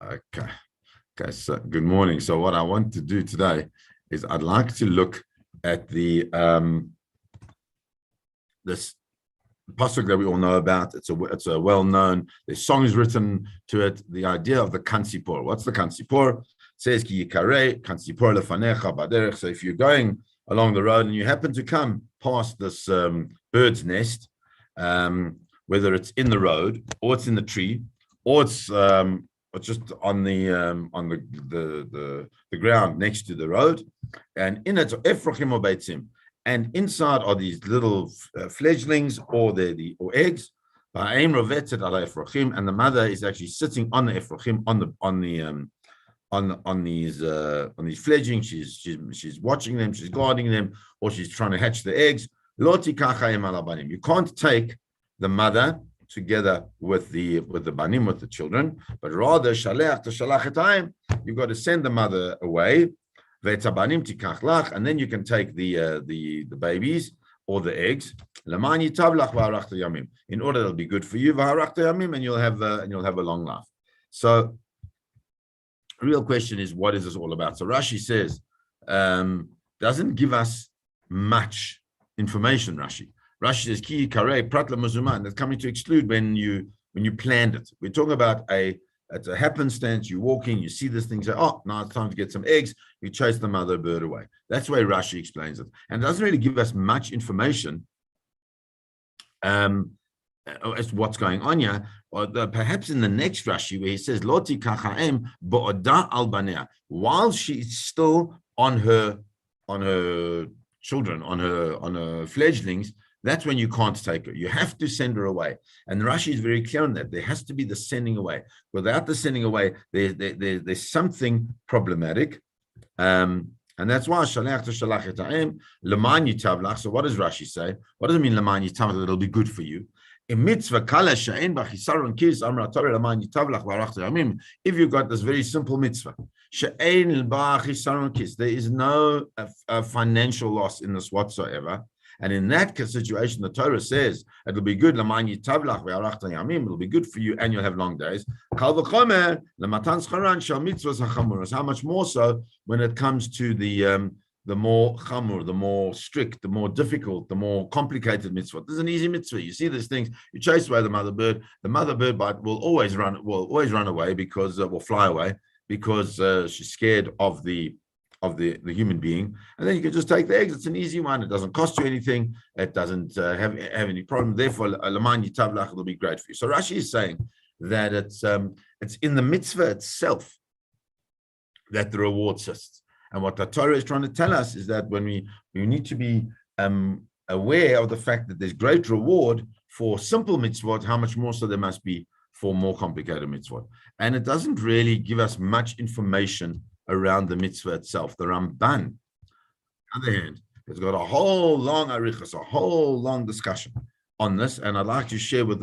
Okay. Okay. So good morning. So what I want to do today is I'd like to look at this pasuk that we all know about. It's a well-known. There's songs written to it. The idea of the kansipor. What's the kansipor? It says ki yikare kansipor lefanecha baderech. So if you're going along the road and you happen to come past this bird's nest, whether it's in the road or it's in the tree or it's just on the ground next to the road, and in it efrochim or beitzim, and inside are these little fledglings or or eggs. And the mother is actually sitting on the efrochim on these fledglings. She's watching them, she's guarding them, or she's trying to hatch the eggs. You can't take the mother together with the banim, with the children, but rather you've got to send the mother away, and then you can take the babies or the eggs, in order it'll be good for you, and you'll have a long life. So the real question is, what is this all about? So Rashi says, doesn't give us much information. Rashi says, ki kare pratla mazuman. That's coming to exclude when you planned it. We're talking about it's a happenstance. You're walking, you see this thing, say, oh, now it's time to get some eggs. You chase the mother bird away. That's the way Rashi explains it. And it doesn't really give us much information as to what's going on here. Or perhaps in the next Rashi, where he says, Loti kachaem bo'oda al banea, while she's still on her children, on her fledglings, that's when you can't take her. You have to send her away. And Rashi is very clear on that. There has to be the sending away. Without the sending away, there's something problematic. And that's why shalach to shalach eta'im leman yitavlach. So what does Rashi say? What does it mean leman yitavlach? It'll be good for you. Mitzvah kala she'en b'chisaron kis amra Torah leman yitavlach v'arachta yamim. If you've got this very simple mitzvah, she'en b'chisaron kis, there is no financial loss in this whatsoever. And in that situation, the Torah says it'll be good. It'll be good for you, and you'll have long days. How much more so when it comes to the more chamur, the more strict, the more difficult, the more complicated mitzvah. This is an easy mitzvah. You see these things. You chase away the mother bird. The mother bird will always run away because will fly away because she's scared of the human being, and then you can just take the eggs. It's an easy one. It doesn't cost you anything. It doesn't have any problem. Therefore, laman yitavlach will be great for you. So Rashi is saying that it's in the mitzvah itself that the reward sits. And what the Torah is trying to tell us is that when we need to be aware of the fact that there's great reward for simple mitzvot, how much more so there must be for more complicated mitzvot. And it doesn't really give us much information around the mitzvah itself. The Ramban, on the other hand, has got a whole long arichas, a whole long discussion on this, and I'd like to share with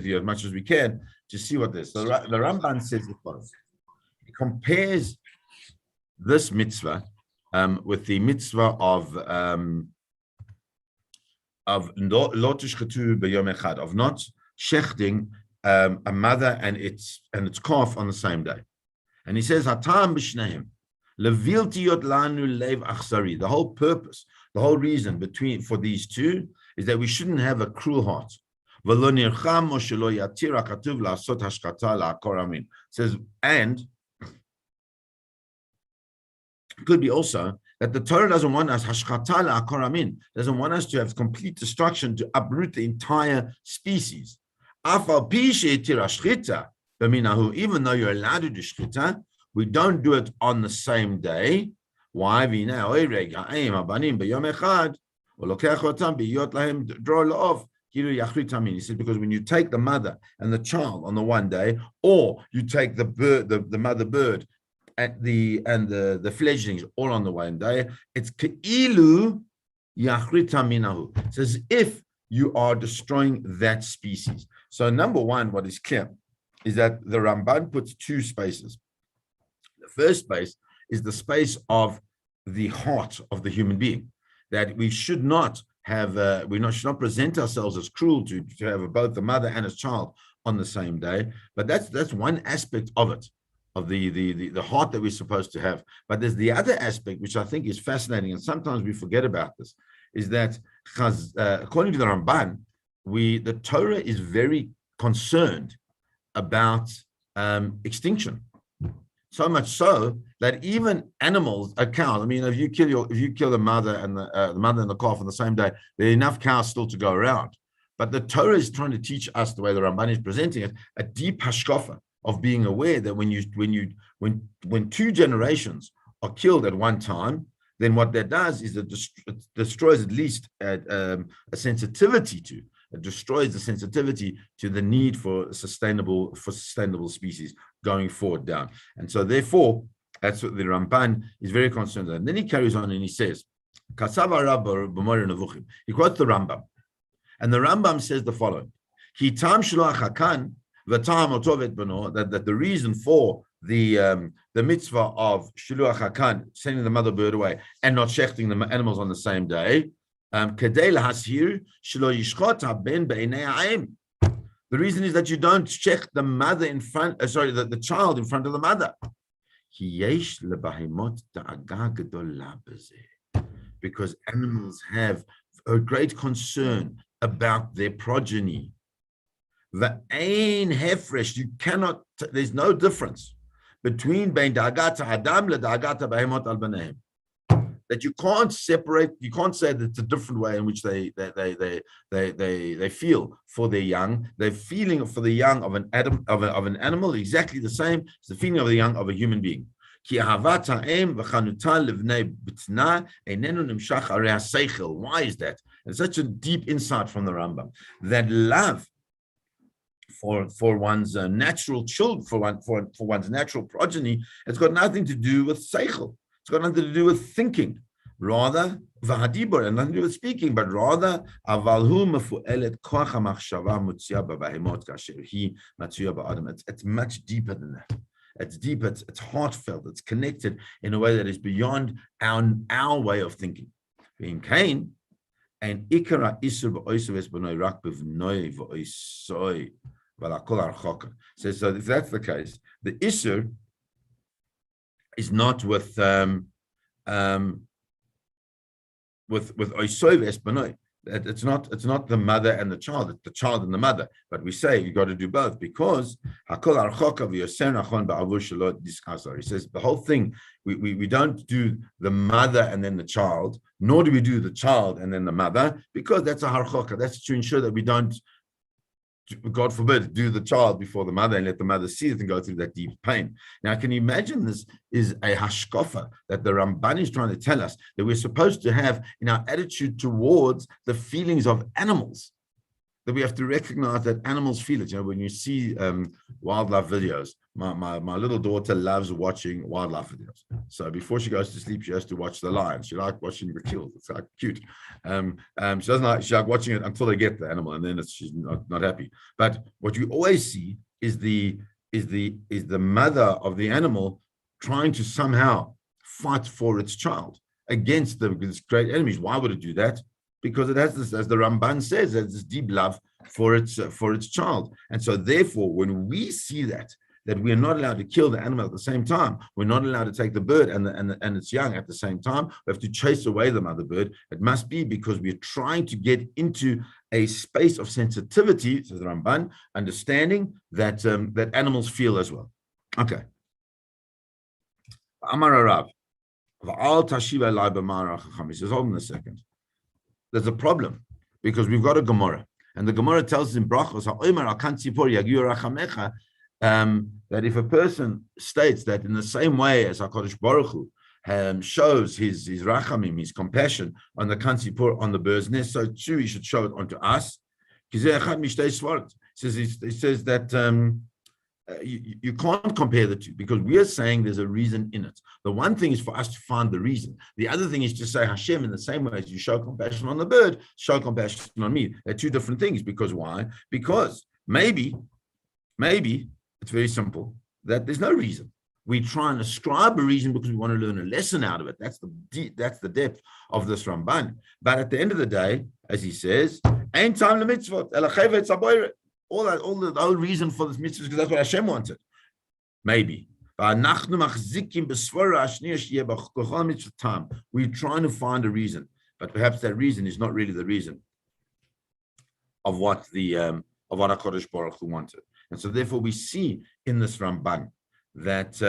you as much as we can to see what this. The Ramban says it was. He compares this mitzvah with the mitzvah of lo tishchetu b'yom echad, of not shechting a mother and its calf on the same day. And he says, Hatam b'shneim, levilti yot lanu lev achsari. The whole purpose, the whole reason for these two is that we shouldn't have a cruel heart. V'lo nircham o shelo yatir hakatuv la'asot hashkata la'akor amin. Says, and it could be also that the Torah doesn't want us hashkata la'akor amin, doesn't want us to have complete destruction, to uproot the entire species. Afal pi she'etir hashchita, even though you're allowed to do shchita, we don't do it on the same day. Why? He said, because when you take the mother and the child on the one day, or you take the bird, the mother bird and the fledglings all on the one day, it's keilu yachrita minahu. It's as if you are destroying that species. So number one, what is clear is that the Ramban puts two spaces. The first space is the space of the heart of the human being, that we should not have, should not present ourselves as cruel to have both the mother and his child on the same day. But that's one aspect of it, the heart that we're supposed to have. But there's the other aspect, which I think is fascinating, and sometimes we forget about this, is that according to the Ramban, the Torah is very concerned about extinction. So much so that even animals, a cow. I mean, if you kill the mother and the mother and the calf on the same day, there are enough cows still to go around. But the Torah is trying to teach us, the way the Ramban is presenting it, a deep hashkafa of being aware that when two generations are killed at one time, then what that does is it destroys at least a sensitivity to. It destroys the sensitivity to the need for sustainable species going forward down. And so therefore, that's what the Ramban is very concerned with. And then he carries on and he says, he quotes the Rambam. And the Rambam says the following: that the reason for the mitzvah of Shiluach HaKan, sending the mother bird away and not shechting the animals on the same day, the reason is that you don't check the mother in front, the child in front of the mother. Because animals have a great concern about their progeny. You cannot, there's no difference between bein da'agat adam le da'agat behemot al baneim. That you can't separate, you can't say that it's a different way in which they feel for their young. Their feeling for the young of an animal exactly the same as the feeling of the young of a human being. Why is that? It's such a deep insight from the Rambam that love for one's natural children, for one's natural progeny, it's got nothing to do with seichel. It's got nothing to do with thinking, rather v'hadibur, and nothing to do with speaking, but rather avalhu mefu'elet koach hamachshava mutzia b'bahimot kasher hi matzia ba'adam. It's much deeper than that. It's deep. It's heartfelt. It's connected in a way that is beyond our way of thinking. Being Cain and ikara isur ba'oisav b'noi rak b'vnoi v'oisoi v'lakol archoka. So if that's the case, the isur is not with oisoiv espanoi. It's not the mother and the child. It's the child and the mother. But we say you got to do both because hakol archoka v'yoser nachon ba'avur shelo diskasar. He says the whole thing. We don't do the mother and then the child, nor do we do the child and then the mother, because that's a harchoka. That's to ensure that we don't, God forbid, do the child before the mother and let the mother see it and go through that deep pain. Now, can you imagine this is a hashkafa that the Ramban is trying to tell us that we're supposed to have in our attitude towards the feelings of animals, that we have to recognize that animals feel it. You know, when you see wildlife videos, my little daughter loves watching wildlife videos. So before she goes to sleep, she has to watch the lions. She likes watching the kills. It's like cute. She doesn't like, she likes watching it until they get the animal, and then she's not happy. But what you always see is the mother of the animal trying to somehow fight for its child against its great enemies. Why would it do that? Because it has this, as the Ramban says, there's this deep love for its child. And so therefore, when we see that we are not allowed to kill the animal at the same time, we're not allowed to take the bird and its young at the same time, we have to chase away the mother bird. It must be because we're trying to get into a space of sensitivity, says the Ramban, understanding that that animals feel as well. Okay. Amar Rav, v'al tashiva elai b'ma'ara chacham. He says, hold on a second. There's a problem because we've got a Gemara, and the Gemara tells us in Brachos that if a person states that in the same way as HaKadosh Baruch Hu shows his rachamim, his compassion on the Kansipur, on the bird's nest, so too he should show it onto us. He says that you can't compare the two because we are saying there's a reason in it. The one thing is for us to find the reason. The other thing is to say Hashem in the same way as you show compassion on the bird, show compassion on me. They're two different things. Because why? Because maybe it's very simple that there's no reason. We try and ascribe a reason because we want to learn a lesson out of it. That's the depth of this Ramban. But at the end of the day, as he says, ain't time lemitzvot the whole reason for this mitzvah is because that's what Hashem wanted. Maybe. We're trying to find a reason, but perhaps that reason is not really the reason of what HaKadosh Baruch Hu wanted. And so therefore we see in this Ramban that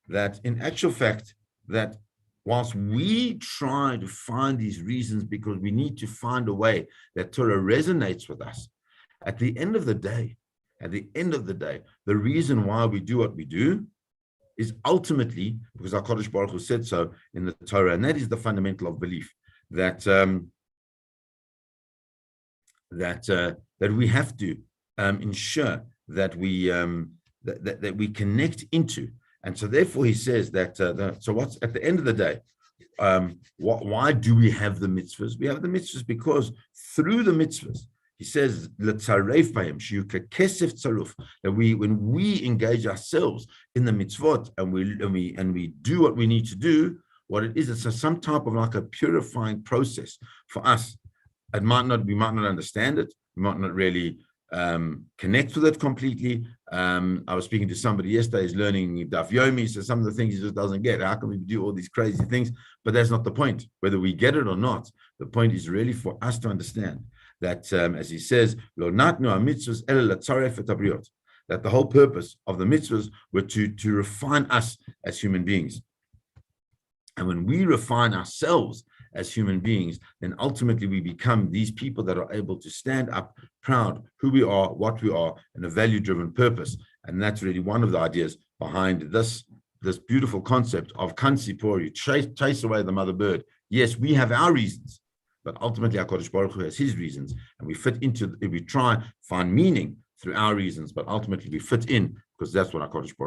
that in actual fact, that whilst we try to find these reasons because we need to find a way that Torah resonates with us, at the end of the day, the reason why we do what we do is ultimately because HaKadosh Baruch Hu said so in the Torah, and that is the fundamental of belief, that that we have to ensure that we that we connect into. And so therefore he says that so what's at the end of the day, why do we have the mitzvahs? We have the mitzvahs because through the mitzvahs, he says that when we engage ourselves in the mitzvot and we do what we need to do, what it is, it's some type of like a purifying process for us. We might not understand it, we might not really connect with it completely. I was speaking to somebody yesterday, he's learning Daf Yomi, so some of the things he just doesn't get. How can we do all these crazy things? But that's not the point, whether we get it or not. The point is really for us to understand that, as he says, that the whole purpose of the mitzvahs were to refine us as human beings. And when we refine ourselves as human beings, then ultimately we become these people that are able to stand up proud who we are, what we are, and a value-driven purpose. And that's really one of the ideas behind this beautiful concept of Kansipor, you chase away the mother bird. Yes, we have our reasons, but ultimately HaKadosh Baruch Hu has his reasons, and we try find meaning through our reasons, but ultimately we fit in because that's what HaKadosh Baruch